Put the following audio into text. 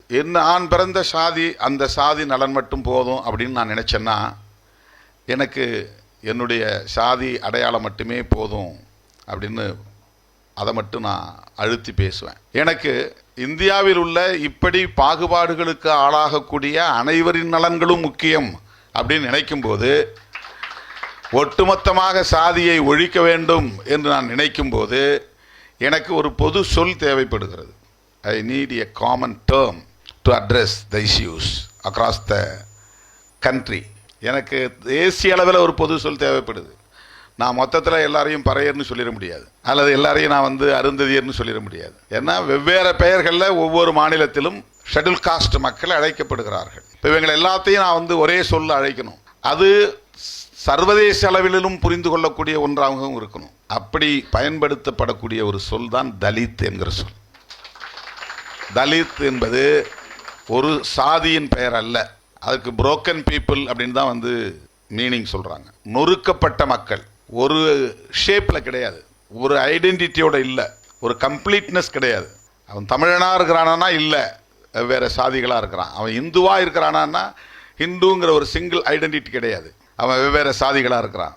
நான் பிறந்த சாதி, அந்த சாதி நலன் மட்டும் போதும் அப்படின்னு நான் நினச்சேன்னா, எனக்கு என்னுடைய சாதி அடையாளம் மட்டுமே போதும் அப்படின்னு அதை மட்டும் நான் அழுத்தி பேசுவேன். எனக்கு இந்தியாவில் உள்ள இப்படி பாகுபாடுகளுக்கு ஆளாகக்கூடிய அனைவரின் நலன்களும் முக்கியம் அப்படின்னு நினைக்கும் போது, ஒட்டுமொத்தமாக சாதியை ஒழிக்க வேண்டும் என்று நான் நினைக்கும் போது, எனக்கு ஒரு பொது சொல் தேவைப்படுகிறது. I need a common term to address the issues across the country. எனக்கு தேசிய அளவில் ஒரு பொது சொல் தேவைப்படுது. நான் மொத்தத்தில் எல்லாரையும் பறையர்னு சொல்லிட முடியாது, அல்லது எல்லாரையும் நான் அருந்ததியர்னு சொல்லிட முடியாது. ஏன்னா வெவ்வேறு பெயர்களில் ஒவ்வொரு மாநிலத்திலும் ஷெட்யூல் காஸ்ட் மக்கள் அழைக்கப்படுகிறார்கள். இப்போ இவங்களை எல்லாத்தையும் நான் ஒரே சொல்ல அழைக்கணும். அது சர்வதேச அளவிலும் புரிந்து கொள்ளக்கூடிய ஒன்றாகவும் இருக்கணும். அப்படி பயன்படுத்தப்படக்கூடிய ஒரு சொல் தான் தலித் என்கிற சொல். தலித் என்பது ஒரு சாதியின் பெயர் அல்ல. அதுக்கு புரோக்கன் பீப்புள் அப்படின்னு தான் மீனிங் சொல்கிறாங்க. நொறுக்கப்பட்ட மக்கள். ஒரு ஷேப்பில் கிடையாது, ஒரு ஐடென்டிட்டியோட இல்லை, ஒரு கம்ப்ளீட்னஸ் கிடையாது. அவன் தமிழனாக இருக்கிறானா இல்லை, வேறு சாதிகளாக இருக்கிறான். அவன் இந்துவாக இருக்கிறானா, ஹிந்துங்கிற ஒரு சிங்கிள் ஐடென்டிட்டி கிடையாது, அவன் வெவ்வேறு சாதிகளாக இருக்கிறான்.